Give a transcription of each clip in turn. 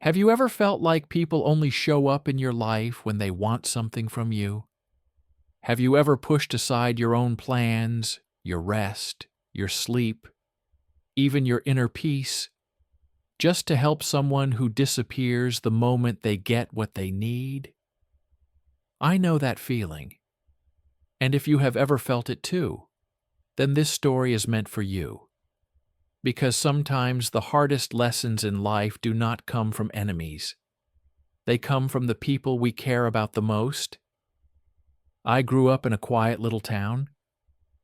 Have you ever felt like people only show up in your life when they want something from you? Have you ever pushed aside your own plans, your rest, your sleep, even your inner peace, just to help someone who disappears the moment they get what they need? I know that feeling. And if you have ever felt it too, then this story is meant for you. Because sometimes the hardest lessons in life do not come from enemies. They come from the people we care about the most. I grew up in a quiet little town.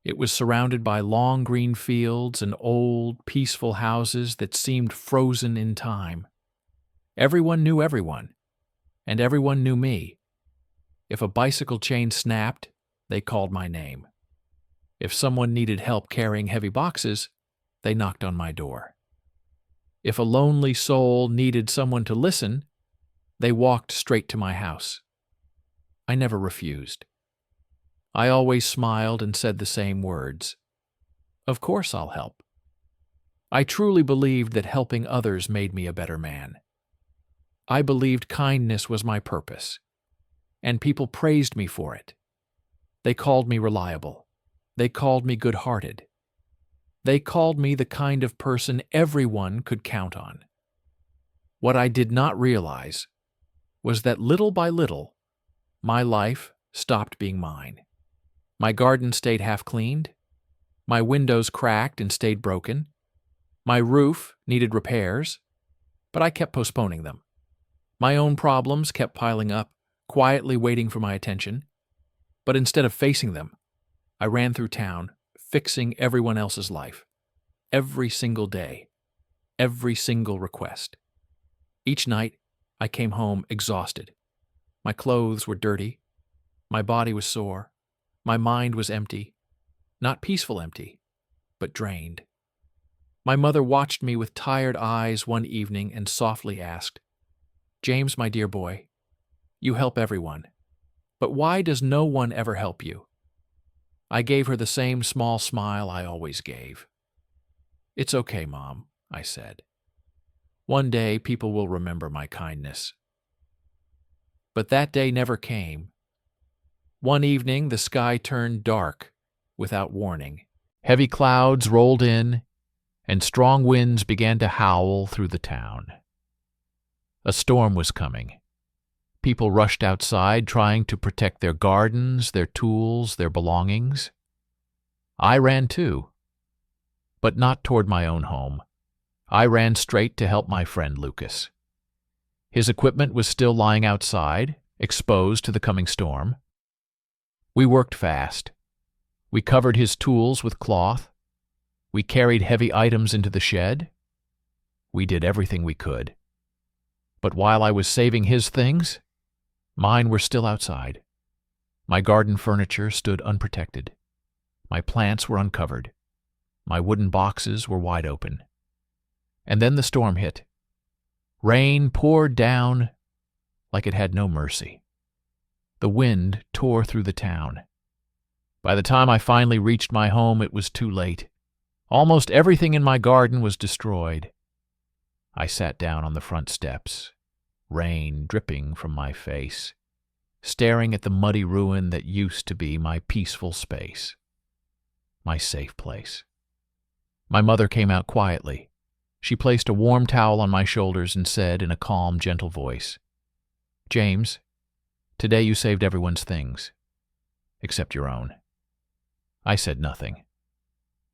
It was surrounded by long green fields and old, peaceful houses that seemed frozen in time. Everyone knew everyone, and everyone knew me. If a bicycle chain snapped, they called my name. If someone needed help carrying heavy boxes, they knocked on my door. If a lonely soul needed someone to listen, they walked straight to my house. I never refused. I always smiled and said the same words. Of course I'll help. I truly believed that helping others made me a better man. I believed kindness was my purpose, and people praised me for it. They called me reliable. They called me good-hearted. They called me the kind of person everyone could count on. What I did not realize was that little by little, my life stopped being mine. My garden stayed half-cleaned. My windows cracked and stayed broken. My roof needed repairs, but I kept postponing them. My own problems kept piling up, quietly waiting for my attention. But instead of facing them, I ran through town, fixing everyone else's life. Every single day. Every single request. Each night, I came home exhausted. My clothes were dirty. My body was sore. My mind was empty. Not peaceful empty, but drained. My mother watched me with tired eyes one evening and softly asked, "James, my dear boy, you help everyone, but why does no one ever help you?" I gave her the same small smile I always gave. "It's okay, Mom," I said. "One day people will remember my kindness." But that day never came. One evening the sky turned dark without warning. Heavy clouds rolled in, and strong winds began to howl through the town. A storm was coming. People rushed outside trying to protect their gardens, their tools, their belongings. I ran too, but not toward my own home. I ran straight to help my friend Lucas. His equipment was still lying outside, exposed to the coming storm. We worked fast. We covered his tools with cloth. We carried heavy items into the shed. We did everything we could. But while I was saving his things, mine were still outside. My garden furniture stood unprotected. My plants were uncovered. My wooden boxes were wide open. And then the storm hit. Rain poured down like it had no mercy. The wind tore through the town. By the time I finally reached my home, it was too late. Almost everything in my garden was destroyed. I sat down on the front steps, rain dripping from my face, staring at the muddy ruin that used to be my peaceful space, my safe place. My mother came out quietly. She placed a warm towel on my shoulders and said in a calm, gentle voice, "James, today you saved everyone's things, except your own." I said nothing,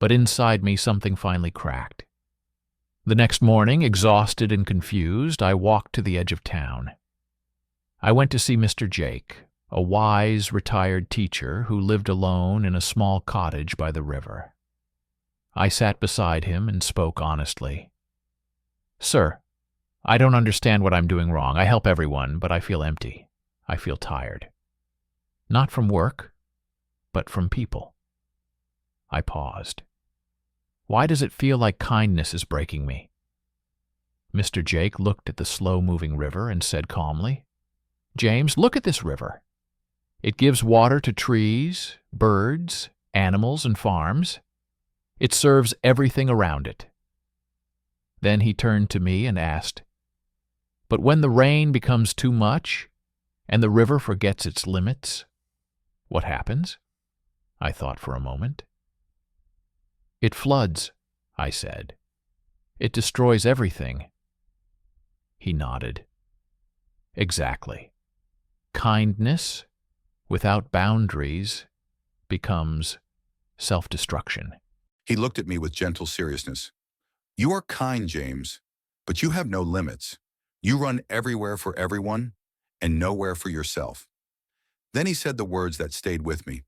but inside me something finally cracked. The next morning, exhausted and confused, I walked to the edge of town. I went to see Mr. Jake, a wise, retired teacher who lived alone in a small cottage by the river. I sat beside him and spoke honestly. "Sir, I don't understand what I'm doing wrong. I help everyone, but I feel empty. I feel tired. Not from work, but from people." I paused. Why does it feel like kindness is breaking me? Mr. Jake looked at the slow-moving river and said calmly, "James, look at this river. It gives water to trees, birds, animals, and farms. It serves everything around it." Then he turned to me and asked, But when the rain becomes too much and the river forgets its limits, what happens? I thought for a moment. It floods, I said. It destroys everything. He nodded. Exactly. Kindness, without boundaries, becomes self-destruction. He looked at me with gentle seriousness. You are kind, James, but you have no limits. You run everywhere for everyone and nowhere for yourself. Then he said the words that stayed with me.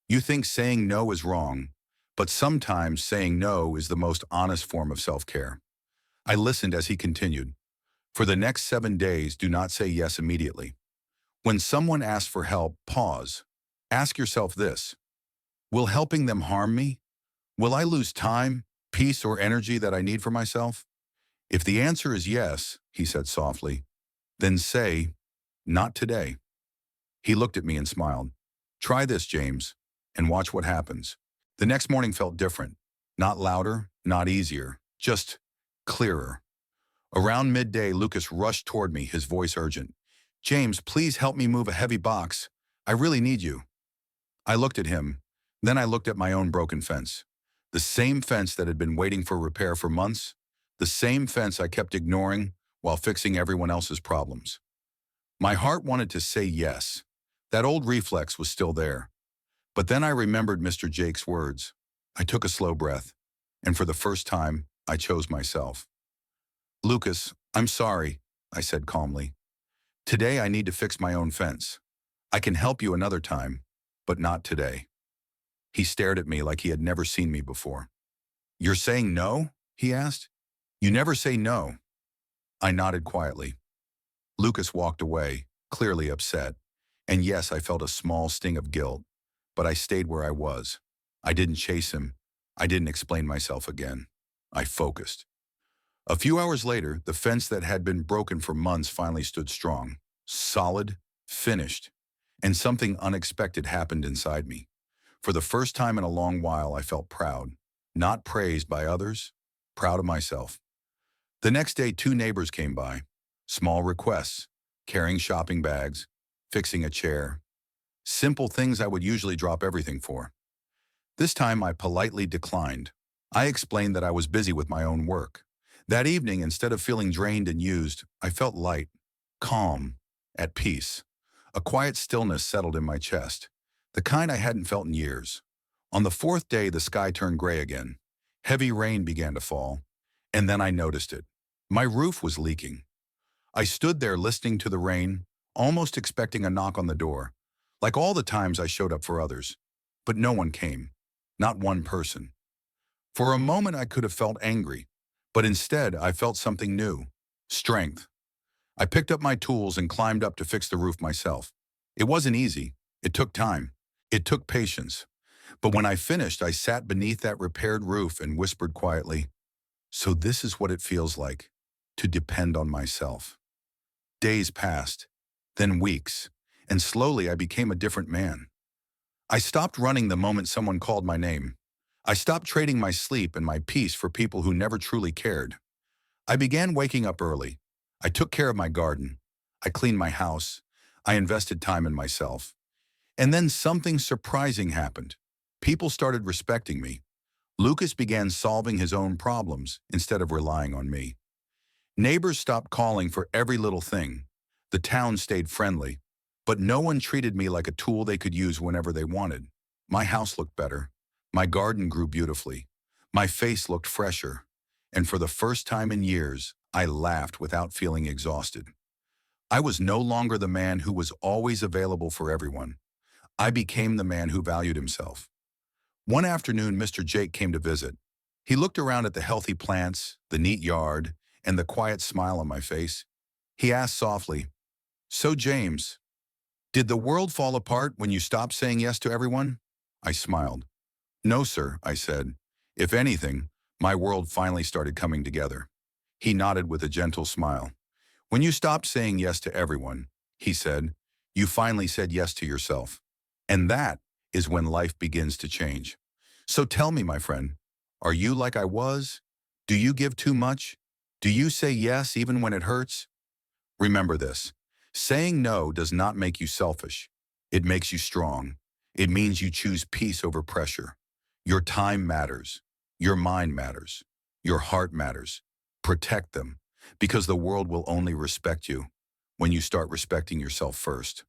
You think saying no is wrong, but sometimes saying no is the most honest form of self-care. I listened as he continued. For the next 7 days, do not say yes immediately. When someone asks for help, pause. Ask yourself this. Will helping them harm me? Will I lose time, peace, or energy that I need for myself? If the answer is yes, he said softly, then say, not today. He looked at me and smiled. Try this, James, and watch what happens. The next morning felt different. Not louder, not easier, just clearer. Around midday, Lucas rushed toward me, his voice urgent. James, please help me move a heavy box. I really need you. I looked at him. Then I looked at my own broken fence. The same fence that had been waiting for repair for months. The same fence I kept ignoring while fixing everyone else's problems. My heart wanted to say yes. That old reflex was still there. But then I remembered Mr. Jake's words. I took a slow breath, and for the first time, I chose myself. Lucas, I'm sorry, I said calmly. Today I need to fix my own fence. I can help you another time, but not today. He stared at me like he had never seen me before. You're saying no? He asked. You never say no. I nodded quietly. Lucas walked away, clearly upset. And yes, I felt a small sting of guilt, but I stayed where I was. I didn't chase him. I didn't explain myself again. I focused. A few hours later, the fence that had been broken for months finally stood strong, solid, finished, and something unexpected happened inside me. For the first time in a long while, I felt proud, not praised by others, proud of myself. The next day, 2 neighbors came by, small requests, carrying shopping bags, fixing a chair, simple things I would usually drop everything for. This time, I politely declined. I explained that I was busy with my own work. That evening, instead of feeling drained and used, I felt light, calm, at peace. A quiet stillness settled in my chest, the kind I hadn't felt in years. On the 4th day, the sky turned gray again. Heavy rain began to fall, and then I noticed it. My roof was leaking. I stood there listening to the rain, almost expecting a knock on the door, like all the times I showed up for others. But no one came, not one person. For a moment, I could have felt angry, but instead, I felt something new, strength. I picked up my tools and climbed up to fix the roof myself. It wasn't easy. It took time. It took patience. But when I finished, I sat beneath that repaired roof and whispered quietly, so this is what it feels like, to depend on myself. Days passed, then weeks, and slowly I became a different man. I stopped running the moment someone called my name. I stopped trading my sleep and my peace for people who never truly cared. I began waking up early. I took care of my garden. I cleaned my house. I invested time in myself. And then something surprising happened. People started respecting me. Lucas began solving his own problems instead of relying on me. Neighbors stopped calling for every little thing. The town stayed friendly, but no one treated me like a tool they could use whenever they wanted. My house looked better. My garden grew beautifully. My face looked fresher. And for the first time in years, I laughed without feeling exhausted. I was no longer the man who was always available for everyone. I became the man who valued himself. One afternoon, Mr. Jake came to visit. He looked around at the healthy plants, the neat yard, and the quiet smile on my face. He asked softly, "So, James, did the world fall apart when you stopped saying yes to everyone?" I smiled. "No, sir," I said. "If anything, my world finally started coming together." He nodded with a gentle smile. "When you stopped saying yes to everyone," he said, "you finally said yes to yourself. And that is when life begins to change. So tell me, my friend, are you like I was? Do you give too much? Do you say yes even when it hurts?" Remember this. Saying no does not make you selfish. It makes you strong. It means you choose peace over pressure. Your time matters. Your mind matters. Your heart matters. Protect them, because the world will only respect you when you start respecting yourself first.